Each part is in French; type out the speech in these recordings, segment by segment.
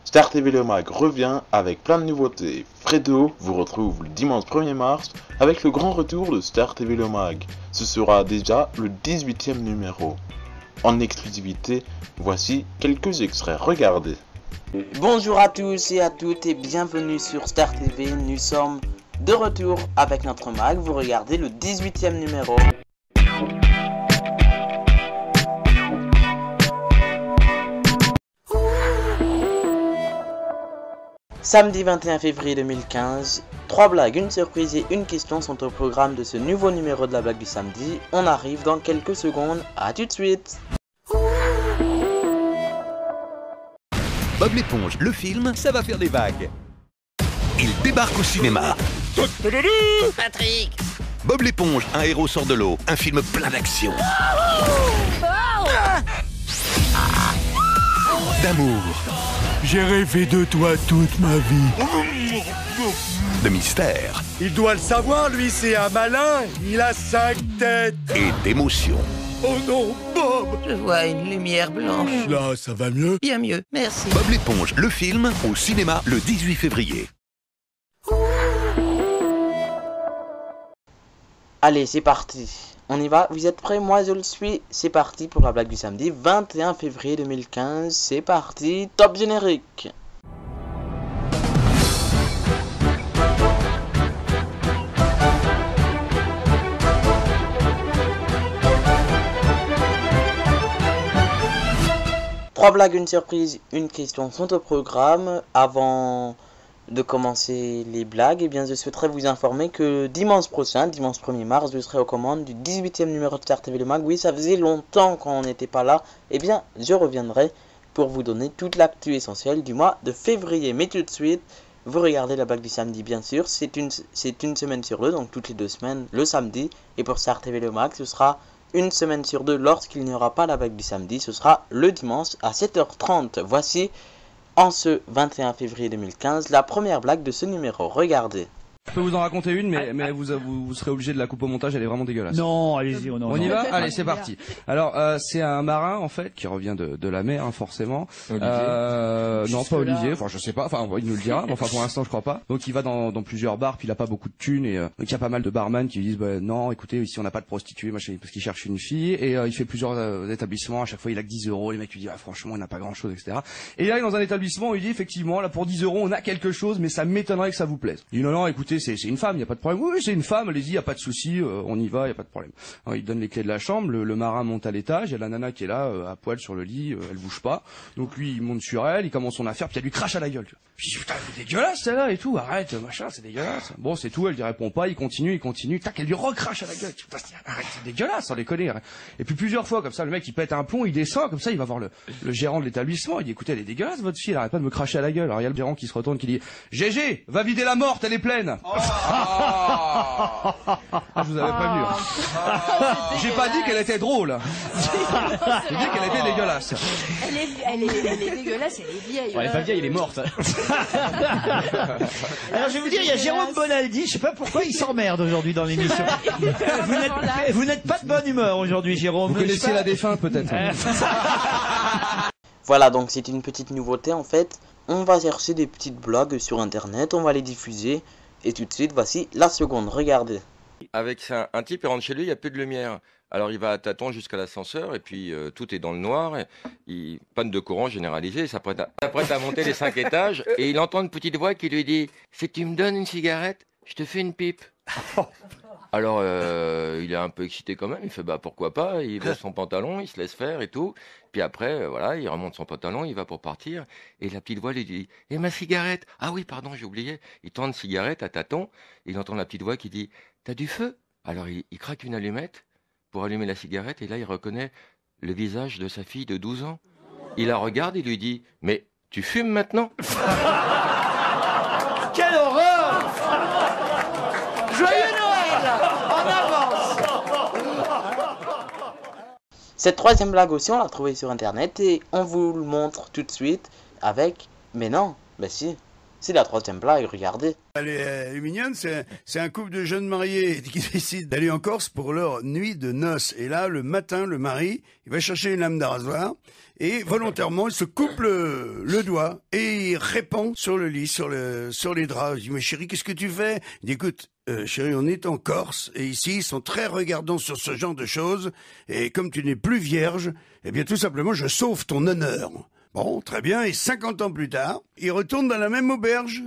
Star TV Le Mag revient avec plein de nouveautés. Fredo vous retrouve le dimanche 1er mars avec le grand retour de Star TV Le Mag. Ce sera déjà le 18e numéro. En exclusivité, voici quelques extraits, regardez. Bonjour à tous et à toutes et bienvenue sur Star TV. Nous sommes de retour avec notre mag. Vous regardez le 18e numéro. Samedi 21 février 2015, 3 blagues, une surprise et une question sont au programme de ce nouveau numéro de la blague du samedi. On arrive dans quelques secondes, à tout de suite. Bob l'éponge, le film, ça va faire des vagues. Il débarque au cinéma. Patrick! Bob l'éponge, un héros sort de l'eau, un film plein d'action. D'amour. J'ai rêvé de toi toute ma vie. De mystère. Il doit le savoir, lui, c'est un malin. Il a 5 têtes. Et d'émotion. Oh non, Bob! Je vois une lumière blanche. Là, ça va mieux? Bien mieux, merci. Bob l'éponge, le film, au cinéma le 18 février. Allez, c'est parti. On y va, vous êtes prêts? Moi je le suis. C'est parti pour la blague du samedi 21 février 2015. C'est parti, top générique. Trois blagues, une surprise, une question sont au programme. Avant de commencer les blagues, eh bien, je souhaiterais vous informer que dimanche prochain, dimanche 1er mars, je serai aux commandes du 18e numéro de Star TV Le Mag. Oui, ça faisait longtemps qu'on n'était pas là. Eh bien, je reviendrai pour vous donner toute l'actu essentielle du mois de février. Mais tout de suite, vous regardez la blague du samedi, bien sûr. C'est une semaine sur deux, donc toutes les 2 semaines, le samedi. Et pour Star TV Le Mag, ce sera une semaine sur deux lorsqu'il n'y aura pas la blague du samedi. Ce sera le dimanche à 7h30. Voici, en ce 21 février 2015, la première blague de ce numéro. Regardez. Je peux vous en raconter une, mais vous serez obligé de la couper au montage, elle est vraiment dégueulasse. Non, allez-y, On y va? Allez, c'est parti. Alors, c'est un marin, en fait, qui revient de la mer, hein, forcément. Non, pas Olivier, enfin, je sais pas, enfin, il nous le dira, mais enfin, pour l'instant, je crois pas. Donc, il va dans plusieurs bars, puis il a pas beaucoup de thunes, et donc, il y a pas mal de barman qui lui disent, bah, non, écoutez, ici, on n'a pas de prostituées, machin, parce qu'il cherche une fille, et il fait plusieurs établissements, à chaque fois, il a que 10 euros, les mecs lui disent, ah, franchement, il n'a pas grand chose, etc. Et là, il est dans un établissement, il dit, effectivement, là, pour 10 euros, on a quelque chose, mais ça m'étonnerait que ça vous plaise. Il dit, non, écoutez, c'est une femme, y a pas de problème. Oui, c'est une femme, allez-y, y a pas de souci, on y va, y a pas de problème. Alors, il donne les clés de la chambre, le marin monte à l'étage, il y a la nana qui est là, à poil sur le lit, elle bouge pas. Donc lui, il monte sur elle, il commence son affaire, puis elle lui crache à la gueule. Puis il dit, putain, c'est dégueulasse celle-là et tout, arrête, machin, c'est dégueulasse. Bon, c'est tout, elle lui répond pas, il continue, tac, elle lui recrache à la gueule. Putain, arrête, c'est dégueulasse, sans déconner. Et puis plusieurs fois, comme ça, le mec, il pète un plomb, il descend, comme ça, il va voir le gérant de l'établissement, il dit, écoutez, elle est dégueulasse, votre fille, elle arrête pas de me cracher à la gueule. Alors il y a le gérant qui se retourne, qui dit, GG, va vider la morte, elle est pleine. Je vous avais pas vu. J'ai pas dit qu'elle était drôle. J'ai dit qu'elle était dégueulasse. Elle est dégueulasse, elle est vieille. Elle est pas vieille, elle est morte. Alors je vais vous dire, il y a Jérôme Bonaldi, je sais pas pourquoi il s'emmerde aujourd'hui dans l'émission. Vous n'êtes pas de bonne humeur aujourd'hui, Jérôme. Vous connaissez la défunte peut-être. Voilà, donc c'est une petite nouveauté en fait. On va chercher des petites blagues sur internet, on va les diffuser. Et tout de suite, voici la seconde, regardez. Avec un type, il rentre chez lui, il n'y a plus de lumière. Alors il va à tâtons jusqu'à l'ascenseur, et puis tout est dans le noir, il panne de courant généralisé, il s'apprête à monter les 5 étages, et il entend une petite voix qui lui dit « Si tu me donnes une cigarette, je te fais une pipe. » Alors il est un peu excité quand même, il fait « Bah pourquoi pas ?» Il baisse son pantalon, il se laisse faire et tout. Puis après, voilà, il remonte son pantalon, il va pour partir, et la petite voix lui dit « Et ma cigarette ?»« Ah oui, pardon, j'ai oublié. » Il tend une cigarette à tâtons, et il entend la petite voix qui dit « T'as du feu ?» Alors il craque une allumette pour allumer la cigarette, et là il reconnaît le visage de sa fille de 12 ans. Il la regarde et lui dit « Mais tu fumes maintenant ?» Quelle horreur! Joyeux Noël! En avance! Cette troisième blague aussi, on l'a trouvée sur internet et on vous le montre tout de suite avec... Mais non, bah si, C'est la troisième blague, regardez. Elle est mignonne, c'est un couple de jeunes mariés qui décident d'aller en Corse pour leur nuit de noces. Et là, le matin, le mari, il va chercher une lame de rasoir et volontairement, il se coupe le doigt et il répand sur le lit, sur les draps. Je dis, mais chérie, qu'est-ce que tu fais? Il dit, écoute, chérie, on est en Corse et ici, ils sont très regardants sur ce genre de choses. Et comme tu n'es plus vierge, eh bien, tout simplement, je sauve ton honneur. Bon, très bien, et 50 ans plus tard, ils retournent dans la même auberge,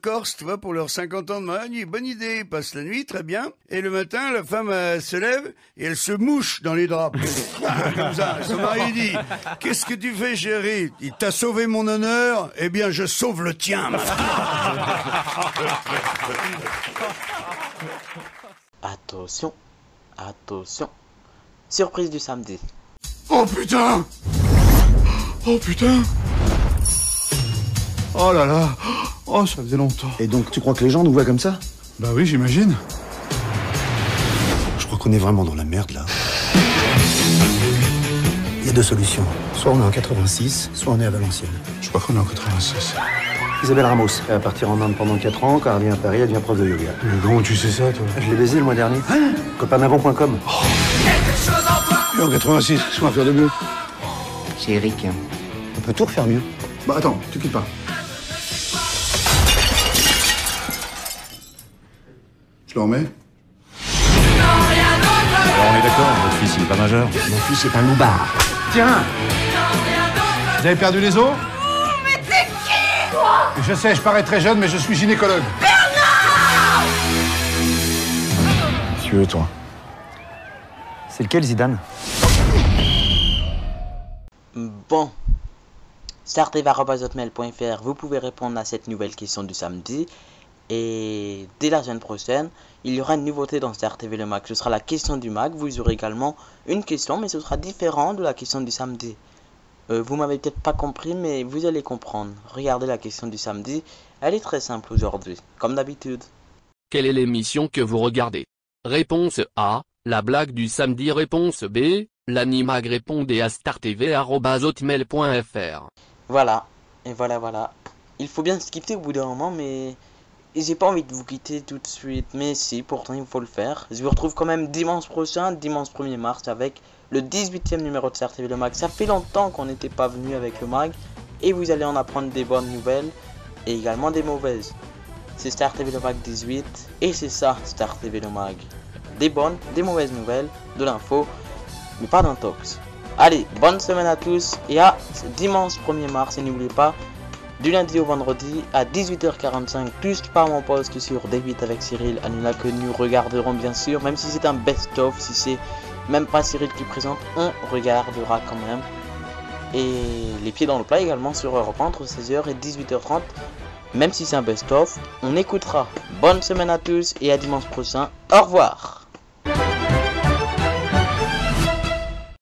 Corse, tu vois, pour leurs 50 ans de mariage. Bonne idée, ils passent la nuit, très bien. Et le matin, la femme se lève et elle se mouche dans les draps. Comme ça, son mari dit, qu'est-ce que tu fais, chérie? Il t'a sauvé mon honneur, eh bien, je sauve le tien. Attention, attention. Surprise du samedi. Oh putain! Oh putain! Oh là là! Oh, ça faisait longtemps. Et donc, tu crois que les gens nous voient comme ça? Bah oui, j'imagine. Je crois qu'on est vraiment dans la merde, là. Il y a deux solutions. Soit on est en 86, soit on est à Valenciennes. Je crois qu'on est en 86. Isabelle Ramos, elle va partir en Inde pendant 4 ans. Quand elle revient à Paris, elle devient prof de yoga. Mais comment tu sais ça, toi? Je l'ai baisé le mois dernier. Copainavant.com. Oh. Et en 86, qu'est-ce qu'on va faire de mieux? C'est Eric. On peut tout refaire mieux. Bah attends, tu quittes pas. Je le remets. Alors on est d'accord, votre fils il est pas majeur. Mon fils est un loupard. Tiens! Vous avez perdu les os? Mais t'es qui, toi? Je sais, je parais très jeune, mais je suis gynécologue. Bernard! Tu veux, toi? C'est lequel, Zidane? Bon, startv@hotmail.fr, vous pouvez répondre à cette nouvelle question du samedi. Et dès la semaine prochaine, il y aura une nouveauté dans Star TV le Mag. Ce sera la question du Mag. Vous aurez également une question, mais ce sera différent de la question du samedi. Vous m'avez peut-être pas compris, mais vous allez comprendre. Regardez la question du samedi. Elle est très simple aujourd'hui, comme d'habitude. Quelle est l'émission que vous regardez? Réponse A, la blague du samedi. Réponse B, l'Animag. Répondez à startv@hotmail.fr. Voilà, et voilà. Il faut bien se quitter au bout d'un moment, mais j'ai pas envie de vous quitter tout de suite. Mais si, pourtant il faut le faire. Je vous retrouve quand même dimanche prochain, dimanche 1er mars, avec le 18e numéro de Star TV le Mag. Ça fait longtemps qu'on n'était pas venu avec le Mag, et vous allez en apprendre des bonnes nouvelles, et également des mauvaises. C'est Star TV le Mag 18, et c'est ça, Star TV le Mag. Des bonnes, des mauvaises nouvelles, de l'info, mais pas d'intox. Allez, bonne semaine à tous et à dimanche 1er mars. Et n'oubliez pas, du lundi au vendredi à 18h45, plus par mon post sur D8 avec Cyril Hanouna, que nous regarderons bien sûr, même si c'est un best-of, si c'est même pas Cyril qui présente, on regardera quand même. Et les pieds dans le plat également sur Europe 1 entre 16h et 18h30, même si c'est un best-of, on écoutera. Bonne semaine à tous et à dimanche prochain, au revoir.